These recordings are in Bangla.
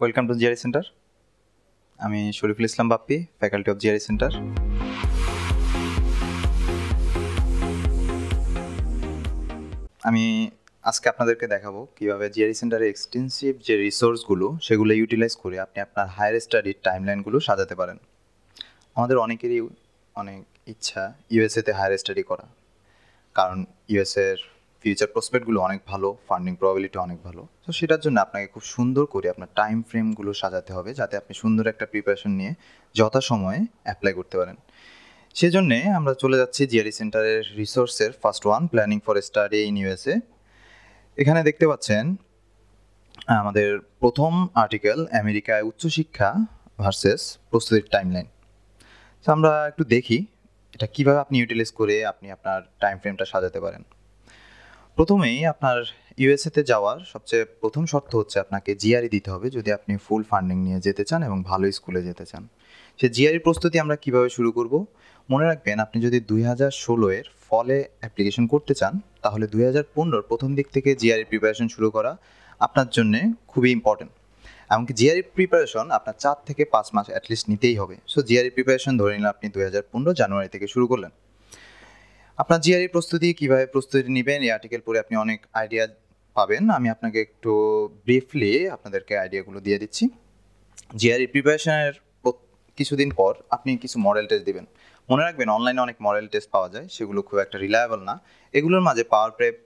Welcome to GRE centre. আমি Shariful Islam Bappi, faculty of GRE centre. আমি আজকে আপনাদেরকে দেখাবো কীভাবে জিআরই সেন্টারের এক্সটেন্সিভ যে রিসোর্সগুলো সেগুলো ইউটিলাইজ করে আপনি আপনার হায়ার স্টাডির টাইমলাইনগুলো সাজাতে পারেন। আমাদের অনেকেরই অনেক ইচ্ছা ইউএসএতে হায়ার স্টাডি করা, কারণ ইউএসএর ফিউচার প্রসপেক্টগুলো অনেক ভালো, ফান্ডিং প্রবাবিলিটি অনেক ভালো। তো সেটার জন্য আপনাকে খুব সুন্দর করে আপনার টাইম ফ্রেমগুলো সাজাতে হবে, যাতে আপনি সুন্দর একটা প্রিপারেশন নিয়ে যথাসময়ে অ্যাপ্লাই করতে পারেন। সেজন্যে আমরা চলে যাচ্ছি জিআরই সেন্টারের রিসোর্সের first one, planning for study in USA. এখানে দেখতে পাচ্ছেন আমাদের প্রথম আর্টিকেল, আমেরিকায় উচ্চশিক্ষা ভার্সেস প্রস্তুতির টাইমলাইন। তো আমরা একটু দেখি এটা কীভাবে আপনি ইউটিলাইজ করে আপনি আপনার টাইম ফ্রেমটা সাজাতে পারেন। প্রথমেই আপনার ইউএসএতে যাওয়ার সবচেয়ে প্রথম শর্ত হচ্ছে আপনাকে জিআরই দিতে হবে, যদি আপনি ফুল ফান্ডিং নিয়ে যেতে চান এবং ভালো স্কুলে যেতে চান। সে জিআরই প্রস্তুতি আমরা কিভাবে শুরু করব? মনে রাখবেন, আপনি যদি 2016 ফলে অ্যাপ্লিকেশন করতে চান, তাহলে 2015 প্রথম দিক থেকে জিআরই প্রিপারেশন শুরু করা আপনার জন্য খুবই ইম্পর্টেন্ট। এমনকি জিআরই প্রিপারেশন আপনার 4 থেকে 5 মাস অ্যাটলিস্ট নিতেই হবে। সো জিআরই প্রিপারেশন ধরে নিলে আপনি 2015 জানুয়ারি থেকে শুরু করলেন। আপনার জিআরই প্রস্তুতি কীভাবে প্রস্তুতি নেবেন, এই আর্টিকেল পড়ে আপনি অনেক আইডিয়া পাবেন। আমি আপনাকে একটু ব্রিফলি আপনাদেরকে আইডিয়াগুলো দিয়ে দিচ্ছি। জিআরই প্রিপারেশনের কিছুদিন পর আপনি কিছু মডেল টেস্ট দিবেন। মনে রাখবেন, অনলাইনে অনেক মডেল টেস্ট পাওয়া যায়, সেগুলো খুব একটা রিলায়েবল না। এগুলোর মাঝে পাওয়ার প্রেপ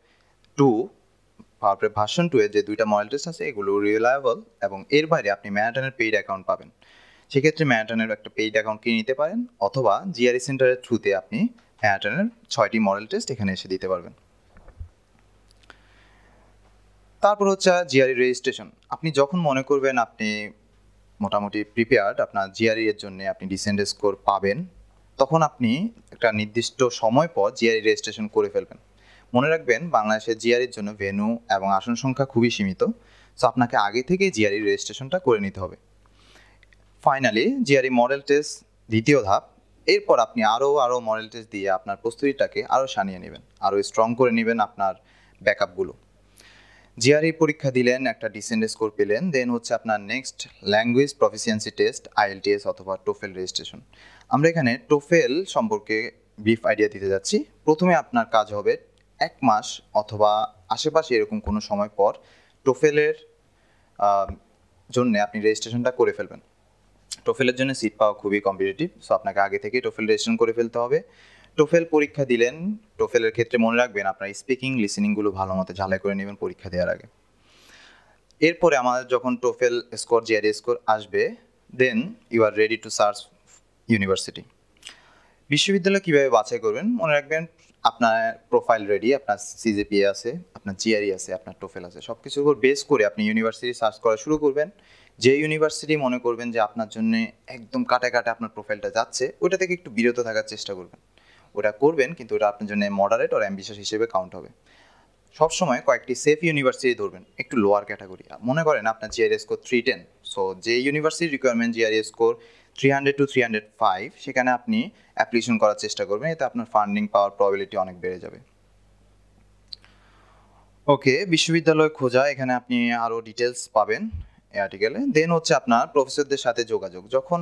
ভার্সন 2 এর যে 2টা মডেল টেস্ট আছে, এগুলো রিলায়েবল, এবং এর বাইরে আপনি ম্যানহাটনের পেইড অ্যাকাউন্ট পাবেন। সেক্ষেত্রে ম্যানহাটনের একটা পেইড অ্যাকাউন্ট কিনে নিতে পারেন, অথবা জিআরই সেন্টারের থ্রুতে আপনি ম্যানহাটনের 6টি মডেল টেস্ট এখানে এসে দিতে পারবেন। তারপর হচ্ছে জিআরই রেজিস্ট্রেশন। আপনি যখন মনে করবেন আপনি মোটামুটি প্রিপেয়ার্ড আপনার জিআরই এর জন্য, আপনি ডিসেন্ট স্কোর পাবেন, তখন আপনি একটা নির্দিষ্ট সময় পর জিআরই রেজিস্ট্রেশন করে ফেলবেন। মনে রাখবেন, বাংলাদেশের জিআরইর জন্য ভেন্যু এবং আসন সংখ্যা খুবই সীমিত, সো আপনাকে আগে থেকেই জিআরই রেজিস্ট্রেশনটা করে নিতে হবে। ফাইনালি জিআরই মডেল টেস্ট দ্বিতীয় ধাপ। এরপর আপনি আরও মডেল টেস্ট দিয়ে আপনার প্রস্তুতিটাকে আরও সানিয়ে নেবেন, আরও স্ট্রং করে নেবেন আপনার ব্যাকআপগুলো। জিআরই পরীক্ষা দিলেন, একটা ডিসেন্ট স্কোর পেলেন, দেন হচ্ছে আপনার next language proficiency test, IELTS অথবা টোফেল রেজিস্ট্রেশন। আমরা এখানে টোফেল সম্পর্কে ব্রিফ আইডিয়া দিতে যাচ্ছি। প্রথমে আপনার কাজ হবে 1 মাস অথবা আশেপাশে এরকম কোনো সময় পর টোফেলের জন্য আপনি রেজিস্ট্রেশনটা করে ফেলবেন। টোফেলের জন্য সিট পাওয়া খুবই কম্পিটিটিভ, সো আপনাকে আগে থেকেই টোফেল রেজিস্ট্রেশন করে ফেলতে হবে। টোফেল পরীক্ষা দিলেন, টোফেলের ক্ষেত্রে মনে রাখবেন আপনার স্পিকিং লিসেনিংগুলো ভালো মতো ঝালাই করে নেবেন পরীক্ষা দেওয়ার আগে। এরপরে আমাদের যখন টোফেল স্কোর, জিআরই স্কোর আসবে, then you are ready to search university. বিশ্ববিদ্যালয় কীভাবে বাছাই করবেন? মনে রাখবেন, আপনার প্রোফাইল রেডি, আপনার সিজিপিএ আছে, আপনার জিআরই আছে, আপনার টোফেল আছে, সব কিছুর উপর বেস করে আপনি ইউনিভার্সিটি সার্চ করা শুরু করবেন। যে ইউনিভার্সিটি মনে করবেন যে আপনার জন্য একদম কাটে আপনার প্রোফাইলটা যাচ্ছে, ওটা থেকে একটু বিরত থাকার চেষ্টা করবেন। ওটা করবেন, কিন্তু ওটা আপনার জন্য মডারেট আর অ্যাম্বিশাস হিসেবে কাউন্ট হবে। সবসময় কয়েকটি সেফ ইউনিভার্সিটি ধরবেন, একটু লোয়ার ক্যাটাগরি। মনে করেন আপনার জিআরই স্কোর 310, সো যে university requirement GRE score 300 to 305, সেখানে আপনি অ্যাপ্লিকেশন করার চেষ্টা করবেন, এতে আপনার ফান্ডিং পাওয়ার প্রবাবিলিটি অনেক বেড়ে যাবে। ওকে, বিশ্ববিদ্যালয় খোঁজা, এখানে আপনি আরও ডিটেলস পাবেন এই আর্টিকেলে। দেন হচ্ছে আপনার প্রফেসরদের সাথে যোগাযোগ। যখন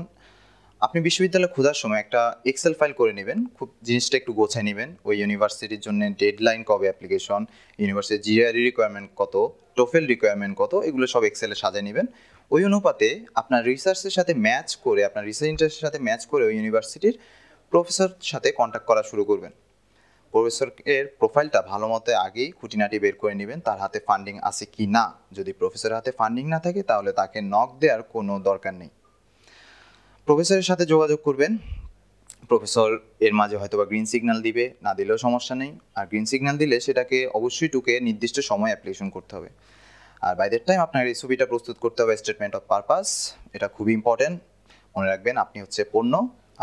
আপনি বিশ্ববিদ্যালয় খোঁজার সময় একটা এক্সেল ফাইল করে নেবেন, খুব জিনিসটা একটু গোছায় নেবেন। ওই ইউনিভার্সিটির জন্য ডেডলাইন কবে অ্যাপ্লিকেশন, ইউনিভার্সিটির জিআরই রিকোয়ারমেন্ট কত, টোফেল রিকোয়ারমেন্ট কত, এগুলো সব এক্সেলে সাজিয়ে নেবেন। ওই অনুপাতে আপনার রিসার্চের সাথে ম্যাচ করে, আপনার রিসার্চ ইন্টারেস্টের সাথে ম্যাচ করে ওই ইউনিভার্সিটির প্রফেসরের সাথে কন্ট্যাক্ট করা শুরু করবেন। প্রফেসরের প্রোফাইলটা ভালো মতো আগেই খুঁটিনাটি বের করে নেবেন, তার হাতে ফান্ডিং আছে কি না। যদি প্রফেসরের হাতে ফান্ডিং না থাকে, তাহলে তাকে নক দেওয়ার কোনো দরকার নেই। প্রফেসরের সাথে যোগাযোগ করবেন। প্রফেসর এর মাঝে হয়তো বা গ্রিন সিগন্যাল দিবে, না দিলেও সমস্যা নেই। আর গ্রিন সিগন্যাল দিলে সেটাকে অবশ্যই টুকে নির্দিষ্ট সময় অ্যাপ্লিকেশন করতে হবে। আর বাই দ্যাট টাইম আপনার রেসিপিটা প্রস্তুত করতে হবে, স্টেটমেন্ট অফ পারপাস। এটা খুবই ইম্পর্টেন্ট। মনে রাখবেন, আপনি হচ্ছে পণ্য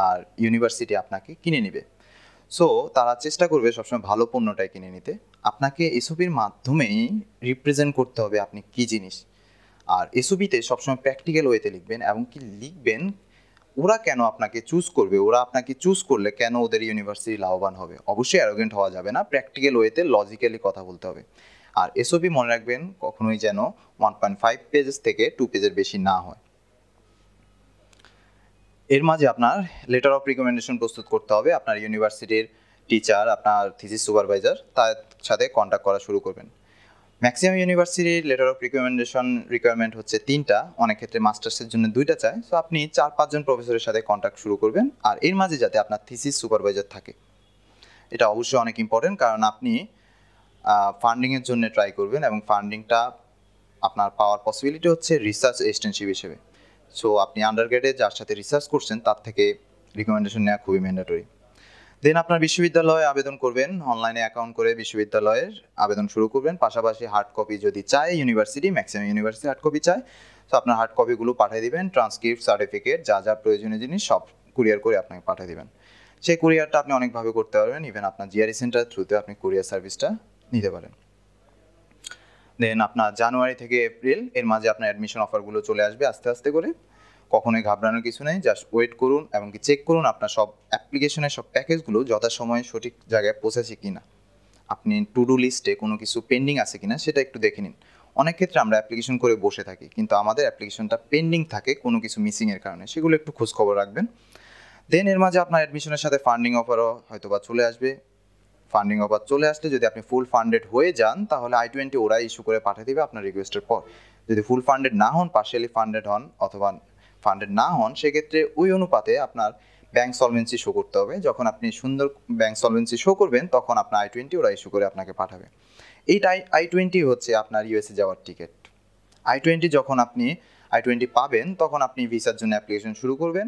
আর ইউনিভার্সিটি আপনাকে কিনে নেবে, সো তারা চেষ্টা করবে সবসময় ভালো পণ্যটাই কিনে নিতে। আপনাকে এসওপির মাধ্যমেই রিপ্রেজেন্ট করতে হবে আপনি কী জিনিস। আর এসওপিতে সবসময় প্র্যাকটিক্যাল ওয়েতে লিখবেন, এবং কি লিখবেন ওরা কেন আপনাকে চুজ করবে, ওরা আপনাকে চুজ করলে কেন ওদের ইউনিভার্সিটি লাভবান হবে। অবশ্যই অ্যারোগেন্ট হওয়া যাবে না, প্র্যাকটিক্যাল ওয়েতে লজিক্যালি কথা বলতে হবে। আর এসওপি মনে রাখবেন কখনোই যেন 1.5 পেজেস থেকে 2 পেজের বেশি না হয়। এর মাঝে আপনার লেটার অফ রিকমেন্ডেশন প্রস্তুত করতে হবে। আপনার ইউনিভার্সিটির টিচার, আপনার থিসিস সুপারভাইজার, তার সাথে কন্ট্যাক্ট করা শুরু করবেন। ম্যাক্সিমাম ইউনিভার্সিটির লেটার অফ রিকোয়ারমেন্ট হচ্ছে 3টা, অনেক ক্ষেত্রে মাস্টার্সের জন্য 2টা চায়। সো আপনি 4-5 জন প্রফেসরের সাথে কন্ট্যাক্ট শুরু করবেন, আর এর মাঝে যাতে আপনার থিসিস সুপারভাইজার থাকে, এটা অবশ্যই অনেক ইম্পর্টেন্ট, কারণ আপনি ফান্ডিংয়ের জন্য ট্রাই করবেন এবং ফান্ডিংটা আপনার পাওয়ার পসিবিলিটি হচ্ছে রিসার্চ এক্সটেনশিপ হিসেবে। সো আপনি আন্ডারগ্রেডে যার সাথে রিসার্চ করছেন তার থেকে রিকমেন্ডেশন নেওয়া খুবই ম্যান্ডেটরি। দেন আপনার বিশ্ববিদ্যালয়ে আবেদন করবেন, অনলাইনে অ্যাকাউন্ট করে বিশ্ববিদ্যালয়ের আবেদন শুরু করবেন। পাশাপাশি হার্ড কপি যদি চায় university, maximum university hard copy চায়, তো আপনার হার্ড কপিগুলো পাঠিয়ে দিবেন। ট্রান্সক্রিপ্ট, সার্টিফিকেট, যা যা প্রয়োজনীয় জিনিস সব কুরিয়ার করে আপনাকে পাঠিয়ে দিবেন। সেই কুরিয়ারটা আপনি অনেকভাবে করতে পারবেন, ইভেন আপনার জিআরই সেন্টার থ্রুতে আপনি কুরিয়ার সার্ভিসটা নিতে পারেন। দেন আপনার জানুয়ারি থেকে এপ্রিল এর মাঝে আপনার অ্যাডমিশন অফারগুলো চলে আসবে আস্তে আস্তে করে। কখনোই ঘাবড়ানোর কিছু নেই, জাস্ট ওয়েট করুন এবং কি চেক করুন আপনার সব অ্যাপ্লিকেশনের সব প্যাকেজগুলো যথাসময়ে সঠিক জায়গায় পৌঁছেছে কিনা। আপনি টু ডু লিস্টে কোনো কিছু পেন্ডিং আছে কিনা সেটা একটু দেখে নিন। অনেক ক্ষেত্রে আমরা অ্যাপ্লিকেশন করে বসে থাকি, কিন্তু আমাদের অ্যাপ্লিকেশনটা পেন্ডিং থাকে কোনো কিছু মিসিংয়ের কারণে, সেগুলো একটু খোঁজখবর রাখবেন। দেন এর মাঝে আপনার অ্যাডমিশনের সাথে ফান্ডিং অফারও হয়তো বা চলে আসবে। ফান্ডিং অফার চলে আসলে যদি আপনি ফুল ফান্ডেড হয়ে যান, তাহলে I-20 ওরা ইস্যু করে পাঠিয়ে দেবে আপনার রিকোয়েস্টের পর। যদি ফুল ফান্ডেড না হন, পার্শিয়ালি ফান্ডেড হন অথবা ফান্ডেড না হন, সেক্ষেত্রে ওই অনুপাতে আপনার ব্যাংক সলভেন্সি শো করতে হবে। যখন আপনি সুন্দর ব্যাংক সলভেন্সি শো করবেন, তখন আপনার I-20 ওরা ইস্যু করে আপনাকে পাঠাবে। এইটাই I-20 হচ্ছে আপনার ইউএসএ যাওয়ার টিকিট। I-20 যখন আপনি I-20 পাবেন, তখন আপনি ভিসার জন্য অ্যাপ্লিকেশন শুরু করবেন।